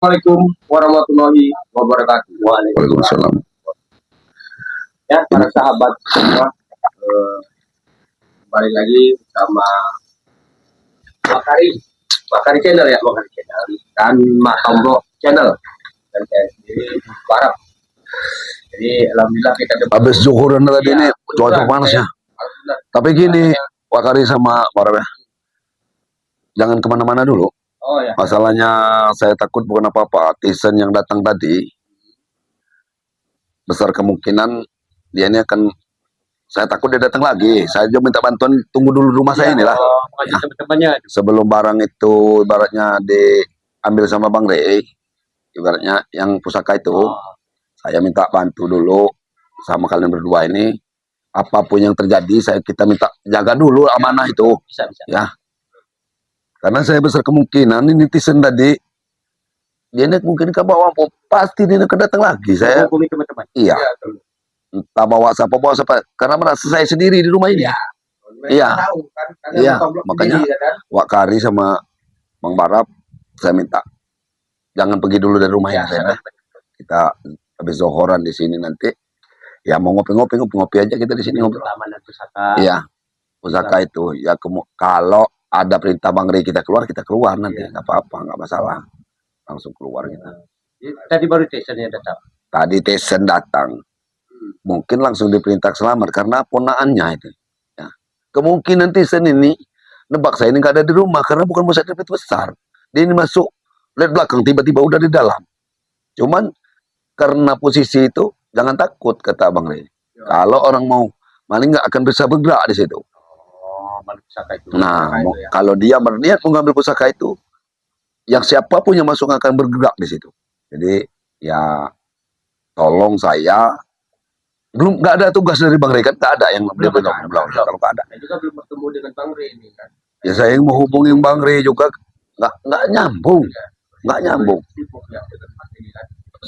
Assalamualaikum warahmatullahi wabarakatuh. Waalaikumsalam. Ya, para sahabat semua, kembali lagi sama Wakari channel ya, Wakari channel dan Mak Tombro channel dan saya sendiri Barap. Jadi alhamdulillah kita habis zuhuran tadi ini cuaca panas ya. Tapi gini, Wakari sama Barap ya, jangan kemana-mana dulu. Oh ya. Masalahnya saya takut bukan apa-apa. Tisen yang datang tadi besar kemungkinan dia ini akan, saya takut dia datang lagi. Saya juga minta bantuan, tunggu dulu rumah saya inilah. Ya. Sebelum barang itu ibaratnya diambil sama Bang Rey, ibaratnya yang pusaka itu, saya minta bantu dulu sama kalian berdua ini. Apapun yang terjadi, kita minta jaga dulu amanah itu. Bisa. Ya. Karena saya besar kemungkinan ini netizen tadi, dia mungkin ke bawah, pasti dia akan datang lagi. Saya, teman-teman. iya. Entah bawa siapa, karena merasa saya sendiri di rumah ini. Iya. Iya. Makanya Wakari sama Bang Barap, saya minta jangan pergi dulu dari rumah ya, saya. Kita habis zohoran di sini nanti. Ya mau ngopi aja kita di sini ngobrol. Iya. Pusaka itu ya, kalau ada perintah Bang Rey kita keluar nanti, nggak apa-apa, nggak masalah, langsung keluar kita. Tadi baru Tesen datang. Tadi Tesen datang, mungkin langsung diperintah selamat karena ponaannya itu. Ya. Kemungkinan Tesen ini nebak saya ini nggak ada di rumah karena bukan pusat itu besar. Dia ini masuk lihat belakang tiba-tiba udah di dalam. Cuman karena posisi itu jangan takut kata Bang Rey. Kalau orang mau maling nggak akan bisa bergerak di situ. Pusaka itu. Nah, kalau dia berniat mengambil pusaka itu, yang siapapun yang masuk akan bergerak di situ. Jadi ya tolong saya, nggak ada tugas dari Bang Rey kan, nggak ada yang belum kalau nggak ada. Saya juga belum bertemu dengan Bang Rey ini kan. Ya saya yang mau hubungi Bang Rey juga nggak nyambung,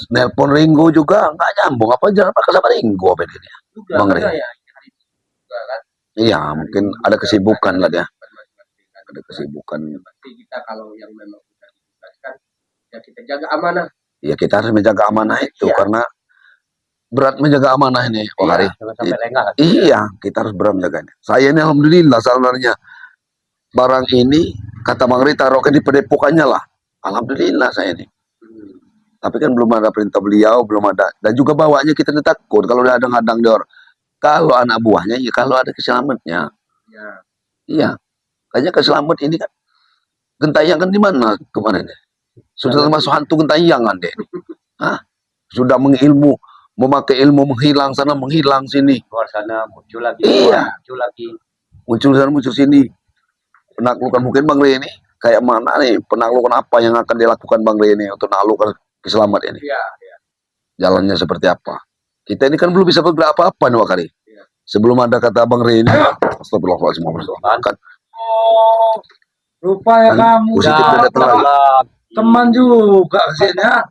Nelpon Ringo juga nggak nyambung. Apa jangan pakai sama Ringo apa ini? Bang Rey. Iya, mungkin ada kesibukan lah dia. Ada kesibukan. Kita kalau yang memang sudah ditugaskan, ya kita jaga amanah. Ya kita harus menjaga amanah itu karena berat menjaga amanah ini, Wakari. Iya, kita harus berat menjaganya. Saya ini alhamdulillah sebenarnya barang ini kata Bang Rey taruhkan di padepokannya lah. Alhamdulillah saya ini. Tapi kan belum ada perintah beliau, belum ada. Dan juga bawanya kita takut kalau ada hadang di orang. Kalau anak buahnya, ya kalau ada keselamatnya. Ya. Iya. Kayaknya keselamat ini kan. Gentayangan di mana kemarin? Sudah termasuk hantu gentayangan deh. Hah? Sudah memakai ilmu menghilang sana, menghilang sini. Keluar sana, muncul lagi. Iya. Muncul lagi. Muncul sana, muncul sini. Penaklukan mungkin Bang Rey ini. Kayak mana nih? Penaklukan apa yang akan dilakukan Bang Rey ini untuk menaklukkan keselamat ini? Iya. Jalannya seperti apa? Kita ini kan belum bisa bergerak apa-apa nih Wakari. Ya. Sebelum ada kata Bang Rey ini, astagfirullahaladzim. Oh, lupa ya kamu. Teman juga kesini ya.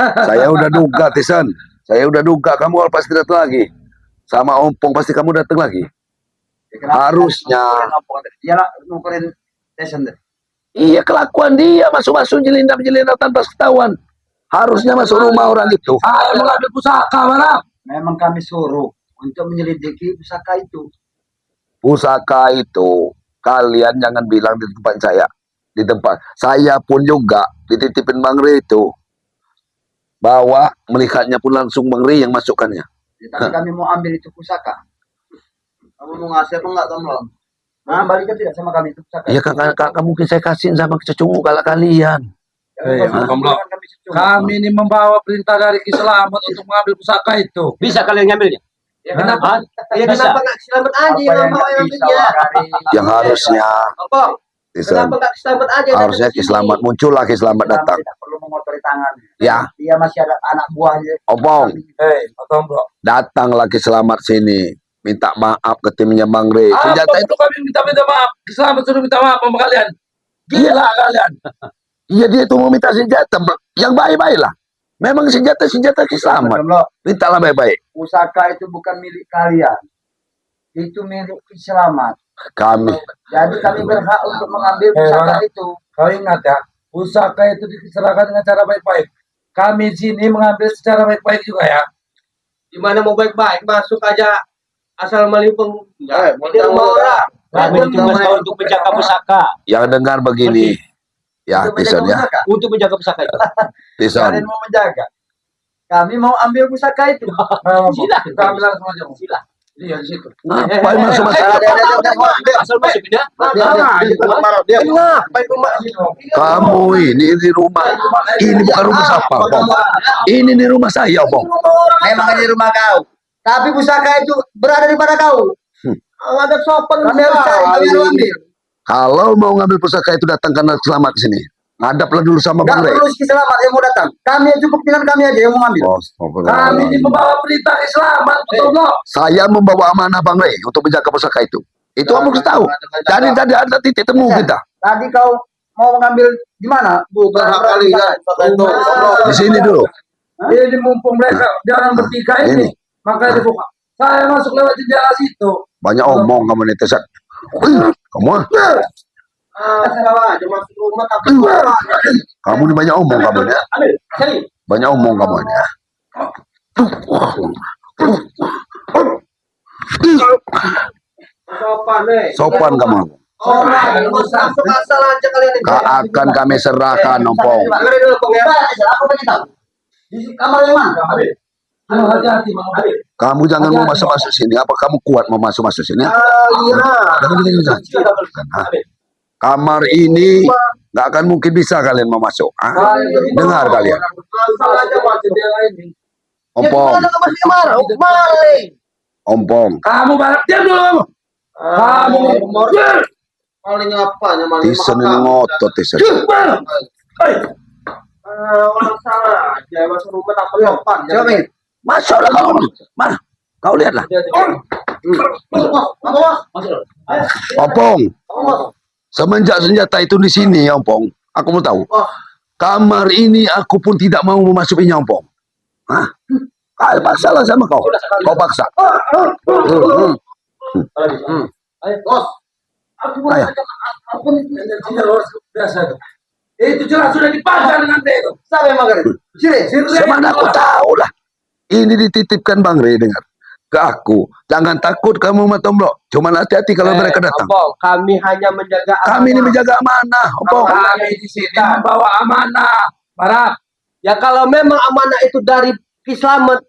Saya udah duga, Tisan. Saya udah duga kamu pasti datang lagi. Sama Ompong pasti kamu datang lagi. Harusnya. Iya, kelakuan dia masuk-masuk jelindap tanpa ketahuan. Harusnya masuk rumah orang itu. Mengambil pusaka, mana? Memang kami suruh untuk menyelidiki pusaka itu. Pusaka itu kalian jangan bilang di tempat saya. Di tempat saya pun juga dititipin Bang Rey itu. Bawa melihatnya pun langsung Bang Rey yang masukkannya. Ya, tapi kami mau ambil itu pusaka. Kamu mau ngasih apa enggak kamu? Nah, balikan tidak sama kami itu pusaka. Iya, kakak mungkin saya kasihin sama cucu kalau kalian. Kami ini membawa perintah dari Ki Selamat untuk mengambil pusaka itu. Bisa kalian ngambilnya? Ya kenapa? Ya kenapa nggak Selamat aja yang membawa yang ambilnya? Yang harusnya. Kenapa nggak Selamat aja? Harusnya Ki Selamat muncul lagi, Selamat datang. Tidak perlu mengotori tangan. Ya. Dia masih ada anak buahnya. Opong. Datang lagi Selamat sini. Minta maaf ke timnya Bang Rey. Senjata itu kami minta maaf. Ki Selamat sudah minta maaf sama kalian. Gila kalian. Iya, dia itu mau minta senjata yang baik-baik lah. Memang senjata Ki Selamat. Mintalah baik-baik. Pusaka itu bukan milik kalian. Itu milik Ki Selamat. Kami. Jadi kami berhak untuk mengambil pusaka itu. Kau ingat ya, Pusaka itu diserahkan dengan cara baik-baik. Kami di sini mengambil secara baik-baik juga ya. Gimana mau baik-baik masuk aja asal melipung. Eh, Ini rumah orang. Kami ditugaskan untuk menjaga pusaka. Yang dengar begini, ya Untuk Tison menjaga ya, pusaka. Untuk menjaga pusaka itu. Tison. Kalian mau menjaga. Kami mau ambil pusaka itu. Sila. Kita ambil langsung aja. Sila. Iya di situ. Ngapain masuk-masuk? Asal masuk ya. Kamu ini di rumah, ini bukan rumah siapa, Bang. Ini di rumah saya, Bang. Memang di rumah kau. Tapi pusaka itu berada di pada kau. Ada sopan Kami harus cari, kami harus ambil. Kalau mau ngambil pusaka itu datangkan selamat ke sini. Ngadaplah dulu sama Enggak Bang Rey. perlu Ki Selamat yang mau datang. Kami cukup dengan kami aja yang mau ambil. Oh, Kami ini membawa berita selamat, betul nggak? saya membawa amanah Bang Rey untuk menjaga pusaka itu. Itu kamu harus tahu. Jadi tadi ada titik temu kita. Tadi kau mau mengambil di mana? Bukan kali kan. Di sini dulu. Ini mumpung mereka jangan bertiga ini, maka dibuka. Saya masuk lewat jendela situ. Banyak omong kamu nih, Tesan. Kamu ah. Salah aja masuk rumah tapi Kamu ini banyak omong kamu ya. Banyak omong kamu ini. sopan nih. Sopan kamu. Masuk asal aja kalian ini. Akan kami serahkan, Ompong. Dengerin dulu Pong ya. Aku pengen tahu. Di kamar yang mana? Halo, hati-hati, Bang. Kamu jangan mau masuk-masuk sini. Apa kamu kuat mau masuk-masuk sini? Jangan. Kamar ini nggak akan mungkin bisa kalian mau masuk. Dengar kalian. Asal aja Pak jendela ini. Ompong, Ompong. Kamu barang diam dulu kamu. Kamu Paling apanya maling Tison ini ngotot, Tison. orang salah aja masuk rumah tak sopan. Coba ini. Masuklah kau. Mana? Kau lihatlah. Ompong. Semenjak senjata itu di sini, Ompong. Aku mau tahu. Kamar ini aku pun tidak mau memasukinya, Ompong. Hah? Kau paksalah sama kau. Kau paksa. Bos, aku merasakan apa energinya luar biasa itu. Itu jelas sudah dipasang dengan dia itu. Siapa yang makan itu? Sini. Semana aku tahu lah. Ini dititipkan Bang Rey dengar. Ke aku. Jangan takut kamu Matomblok. Cuma hati-hati kalau mereka datang. Ompong, kami hanya menjaga Kami ini menjaga amanah, Ompong. Kami di sini membawa amanah. Barat. Ya kalau memang amanah itu dari Kislamet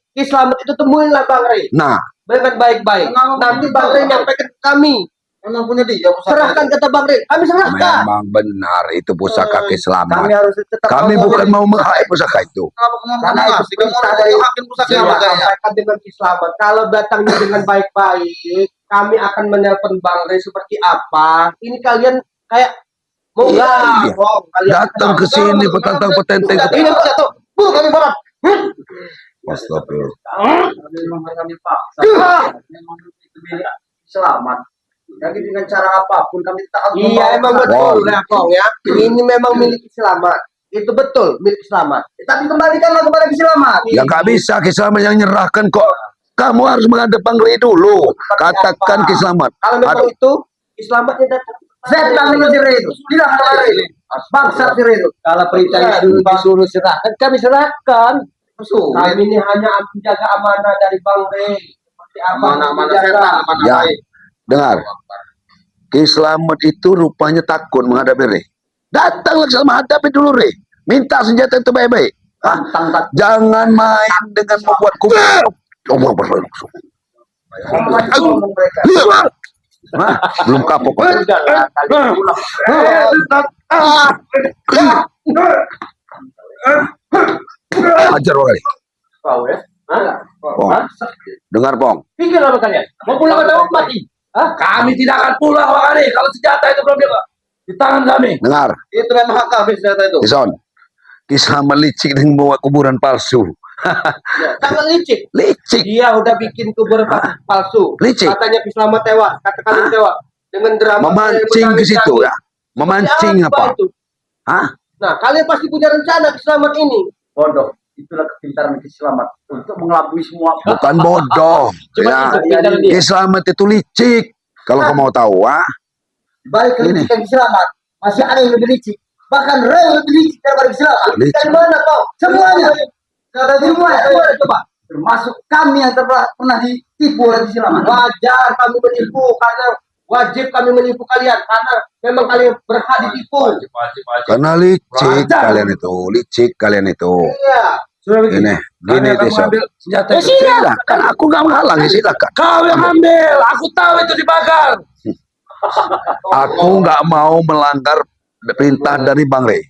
itu temuinlah Bang Rey. Nah, Dengan baik-baik. Nanti Bang Rey nyampaikan ke kami. Emang punya dia pusaka. Serahkan kata Bang Rey. Kami serahkan. memang benar itu pusaka Kami Selamat. harus tetap. Kami bukan mau menghai pusaka itu. Karena itu perintah dari Sampaikan dengan Kislamet. Kalau datangnya dengan baik-baik, kami akan menelpon Bang Rey seperti apa. Ini kalian kayak mau nggak? Bong? Kalian Datang ke sini petantang-petenteng. Ini bisa tuh. Kami barat. Astagfirullah. memang kami paksa. Memang itu milik Selamat. Jadi dengan cara apapun kami tak akan Iya emang betul Wow. ya Bong ya. Ini memang milik Selamat. Itu betul milik Selamat. Tapi kembalikanlah kepada Ki Selamat. Ya nggak bisa Selamat yang nyerahkan kok. Kamu harus menghadap Bang Rey dulu. Katakan Selamat. Kalau memang itu Selamatnya datang. Setan dengan Sire itu. Bilang kepada ini. Bangsa Sire itu. Kalau perintahnya disuruh serahkan, kami serahkan. Kami ini hanya menjaga amanah dari Bang Rey. Seperti apa? Menjaga. Ya, dengar. Selamat itu rupanya takut menghadapi Rey. Datanglah sama hadapi dulu Rey. Minta senjata itu baik-baik. Jangan main dengan membuatku. Allah langsung. Hah? Belum kapok. Ajar kali. Kau ya? Pong. Dengar Pong. Pikir apa kalian? Mau pulang atau mati? Hah? Kami tidak akan pulang Bang Ari kalau senjata itu belum di tangan kami. Dengar. Itu memang hak kami senjata itu. Ison. Kisah melicik dengan bawa kuburan palsu. Sangat licik. Licik. Dia udah bikin kuburan palsu. Licik. Katanya Selamat tewas. Katakan tewas. Dengan drama Memancing ke situ ya. Memancing apa? Itu? Hah? Nah, kalian pasti punya rencana Selamat ini. Bodoh. Itulah kepintaran Ki Selamat untuk mengelabui semua. Bukan bodoh. Cuma Ya. itu pindaran dia. Selamat itu licik. Kalau kamu mau tahu, ah. Balik ke Ini. Ki Selamat. Masih ada yang lebih licik. bahkan rel lebih licik daripada Islam. Licik. Dari mana kau? Semuanya. Semua coba. Termasuk kami yang pernah ditipu oleh Islam. Wajar kami menipu karena wajib kami menipu kalian karena memang kalian berhak ditipu. Karena licik kalian itu. Iya. Sudah begini. Gini Kamu Desa. ambil senjata itu. Silakan, aku nggak menghalangi, silakan. Kau yang ambil. Aku tahu itu dibakar. Aku nggak mau melanggar perintah dari Bang Rey.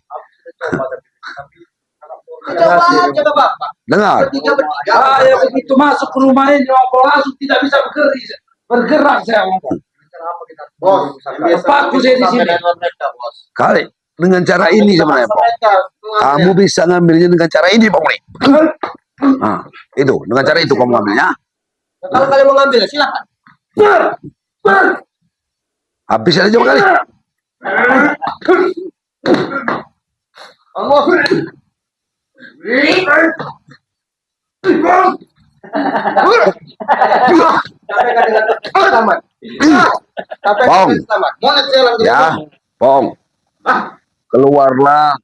Coba aja Bapak. Dengar, Bertiga. Saya begitu masuk ke rumah ini, langsung tidak bisa bergerak saya ngomong. Bos, Paku saya di sini. kali dengan cara ini sebenarnya, Bang. Kamu bisa ngambilnya dengan cara ini, Bang Rey. Nah, itu dengan cara itu kamu ngambilnya. Kalau kalian mau ngambil silakan. Habis aja kali. Bos. Selamat. Bong. Selamat. Mau saya langsung. Ya, Bong. Keluarlah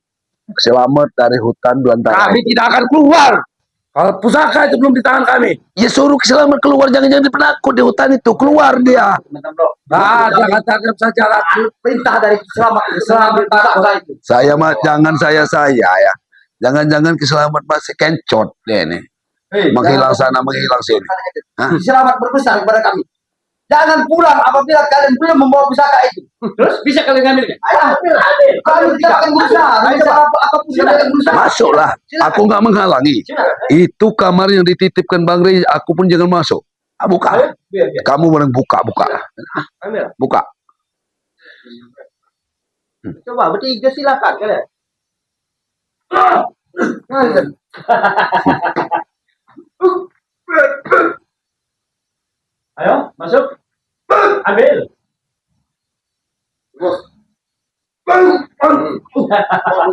selamat dari hutan belantara. Kami tidak akan keluar. Kalau pusaka itu belum di tangan kami. Ya suruh selamat keluar, jangan-jangan penakut di hutan itu. Keluar dia. Nah, dia katakan saja Perintah dari selamat pusaka itu. Saya mah jangan saya ya. Jangan-jangan keselamat masih kencot dia nih. Menghilang sana, menghilang sini. Hah? Selamat berpesan kepada kami. Jangan pulang apabila kalian belum membawa pusaka itu. Terus bisa kalian ngambil nggak? Kalian tidak akan berusaha. Apapun yang kalian berusaha. Masuklah. Aku nggak menghalangi. Itu kamar yang dititipkan Bang Rey. Aku pun jangan masuk. Buka. Kamu boleh buka. Ambil. Buka. Coba bertiga silakan kalian. Ayo, masuk. Ambil.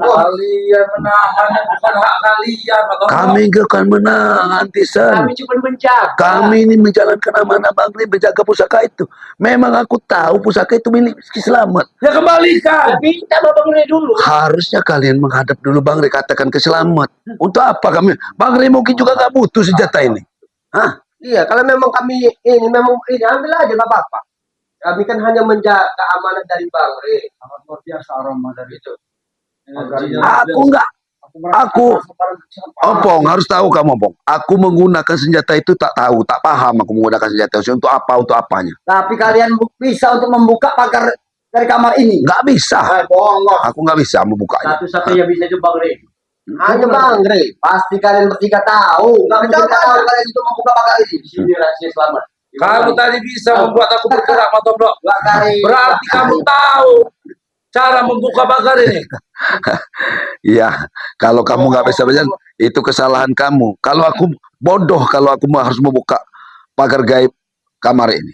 Kalian menahan bukan hak kalian. Kami nggak akan menang, Tisan. Kami cuma menjaga. Kami ini menjalankan amanah Bang Rey, menjaga pusaka itu. Memang aku tahu pusaka itu milik Ki Selamat. Ya kembalikan. Minta Bapak Rey dulu. Harusnya kalian menghadap dulu Bang Rey, katakan ke Selamat. Untuk apa kami? Bang Rey mungkin juga nggak butuh senjata ini. Hah? Iya, kalau memang kami ini memang ini ambil aja nggak apa-apa. Kami kan hanya menjaga amanah dari Bang Rey. Sangat luar biasa aroma dari itu. Aku nggak. Aku, Opong, harus tahu kamu, Opong. Aku menggunakan senjata itu tak tahu, tak paham aku menggunakan senjata itu untuk apa, untuk apanya. Tapi kalian bisa untuk membuka pagar dari kamar ini. Nggak bisa. Bohong, Bos. Aku nggak bisa membukanya. Satu-satunya bisa itu Bang Rey. Hanya Bang Rey. Pasti kalian bertiga tahu. Kami tidak tahu kalian itu membuka pagar ini. Sini rahasia selamat. Kamu tadi bisa membuat aku bergerak, Matombro. Bakari. Berarti kamu tahu cara membuka pagar ini. Iya, kalau kamu nggak bisa berjalan, itu kesalahan kamu. Kalau aku bodoh, kalau aku harus membuka pagar gaib kamar ini.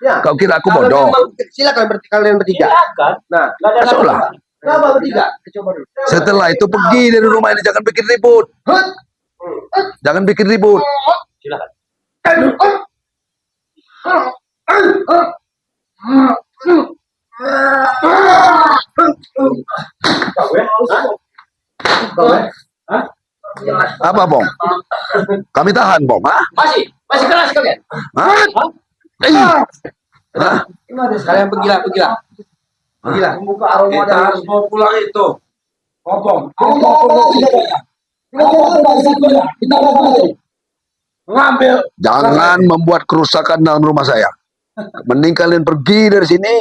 Ya. Kau kira aku Kalau bodoh? memang silakan kalian bertiga. Silakan. Nah, Nggak ada Masuklah. coba bertiga. Coba dulu. Setelah itu pergi dari rumah ini, jangan bikin ribut. Jangan bikin ribut. Silakan. Apa, Bong? Kami tahan, Bong. Hah? Masih keras kalian. Hah? Hah? Kalian pergilah. Pergilah. Membuka aroma Kita dari harus mau pulang itu. Ngomong. Mengambil. Jangan membuat kerusakan dalam rumah saya. Mending kalian pergi dari sini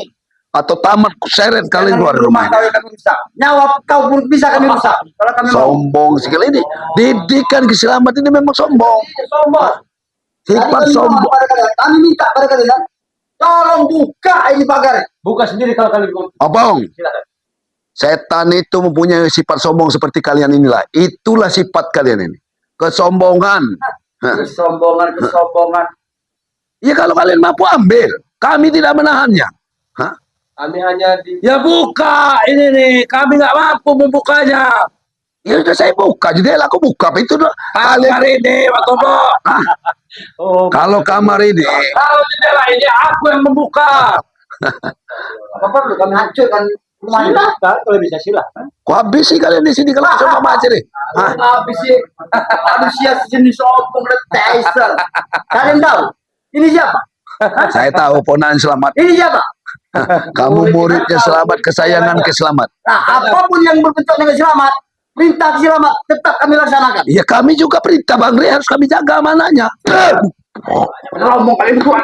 atau tamat seret kalian keluar dari rumah kau ini. yang kami rusak. Nyawa kau pun bisa kami rusak. Kalau kami mau. Sombong sekali ini. Didikan Selamat ini memang sombong. Sifat sombong. Kami minta pada kalian. Tolong buka ini pagar. Buka sendiri kalau kalian mau. Obong. Silakan. Setan itu mempunyai sifat sombong seperti kalian inilah. Itulah sifat kalian ini. Kesombongan. Hah. Kesombongan. Ya kalau kalian mampu ambil. Kami tidak menahannya. Hah? Kami hanya di Ya buka ini nih. Kami nggak mampu membukanya. Ya sudah saya buka. Jadi aku buka. Itu kalian. Kamar ini, Matombro. Oh, Kalau kamar ini. Kalau jendela ini aku yang membuka. Apa perlu kami hancurkan Silahkan kalau bisa silahkan. Kok habis sih kalian di sini kalau sama aja deh. Hah? Habis sih manusia sejenis sombong dan Tyson. Kalian tahu? Ini siapa? Saya tahu Ponan Selamat. Ini siapa? Kamu muridnya Selamat, kesayangan ke Selamat. Nah, apapun yang berbentuk dengan selamat, perintah selamat tetap kami laksanakan. Ya kami juga perintah Bang Rey harus kami jaga amanahnya. Ngomong kalian berdua.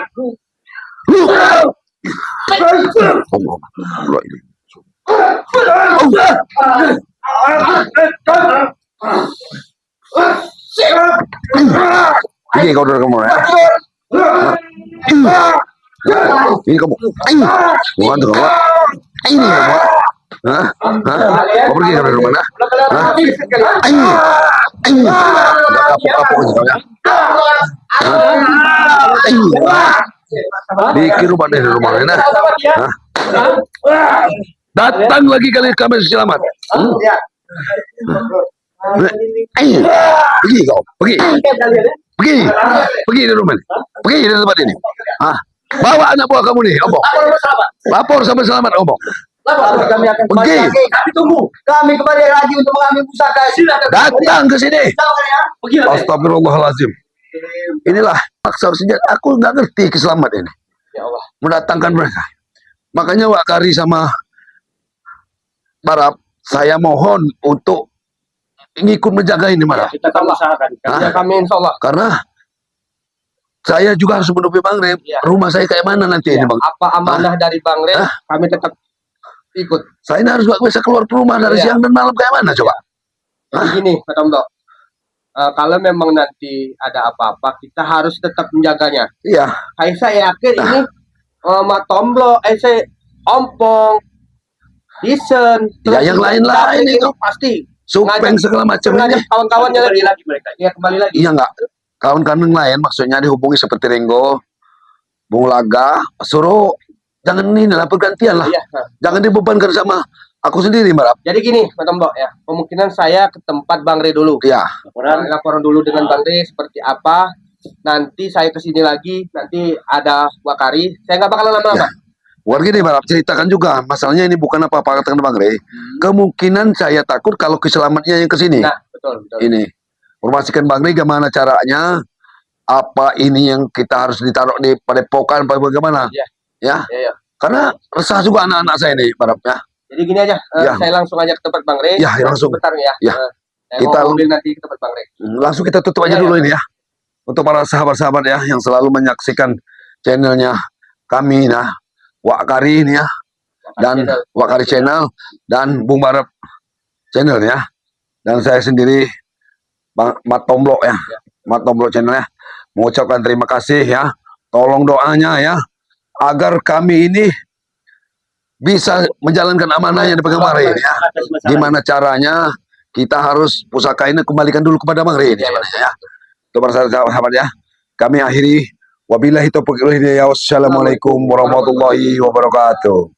Ini kau udah kamu ya. Ini kamu. Bukan tuh kamu. Ini kamu. Hah? Kau pergi dari rumah mana? Kapok-kapok aja kau ya. Bikin rumah dari rumah mana? Datang lagi kami selamat. Pergi kau, pergi. Pergi dari rumah ini. Pergi dari tempat ini. Bawa anak buah kamu nih, Omong. Lapor sama Selamat, Omong. Kami akan kembali Pergi. lagi. Kami tunggu. Kami kembali lagi untuk mengambil pusaka. Datang ke sini. Pergi lagi. Astagfirullahaladzim. Inilah maksa senjata. Aku nggak ngerti Selamat ini. Ya Allah. Mendatangkan mereka. Makanya Wak Kari sama Barap, saya mohon untuk ngikut menjaga ini, Barap. Kita akan usahakan. Ya kami insya Allah. Karena saya juga harus menutupi Bang Rey. Ya. Rumah saya kayak mana nanti ini, Bang? Apa amanah dari Bang Rey, kami tetap ikut. Saya ini harus nggak bisa keluar rumah dari Ya. siang dan malam kayak mana coba? Jadi gini, Pak Tomdo. Kalau memang nanti ada apa-apa, kita harus tetap menjaganya. Iya. Kayak saya yakin ini Mak Tomblo, saya Ompong, Disen, Ya, yang lain-lain David itu. pasti. Supeng segala macam ini. Ngajak kawan-kawannya lagi. Kembali lagi mereka. Ya kembali lagi. Iya nggak? Kawan-kawan lain maksudnya dihubungi seperti Renggo, Bung Laga, suruh jangan ini lah pergantian lah. Iya. Jangan dibebankan sama aku sendiri, Mbak. Jadi gini, Pak Tomdo ya. Kemungkinan saya ke tempat Bang Rey dulu. Iya. Laporan dulu dengan Bang Rey seperti apa. Nanti saya ke sini lagi. Nanti ada Wakari. Saya nggak bakalan lama-lama. Warga ini Mbak ceritakan juga. Masalahnya ini bukan apa-apa katakan Bang Rey. Kemungkinan saya takut kalau keselamatnya yang ke sini. Nah, betul. Ini. Informasikan Bang Rey gimana caranya. Apa ini yang kita harus ditaruh di padepokan apa bagaimana? Iya. Ya. Iya. Karena resah juga anak-anak saya ini, Barapnya. Jadi gini aja, Ya. saya langsung aja ke tempat Bang Rey. Ya, langsung. Bentar ya. Ya. Saya Kita- mau mobil nanti ke tempat Bang Rey. Langsung kita tutup aja Ya, dulu ini ya. Untuk para sahabat-sahabat ya yang selalu menyaksikan channelnya kami nah Wak Kari ini ya dan Channel. Wak Kari channel dan Bung Barap channel ya. Dan saya sendiri Bang Mat Tomblo ya. Mat Tomblo channel ya. Mengucapkan terima kasih ya. Tolong doanya ya agar kami ini bisa menjalankan amanahnya di pegang Bang Rey ini ya. Gimana caranya kita harus pusaka ini kembalikan dulu kepada Bang Rey ini ya. Itu para sahabat ya. Kami akhiri wabillahi taufiq wal hidayah. Wassalamualaikum warahmatullahi wabarakatuh.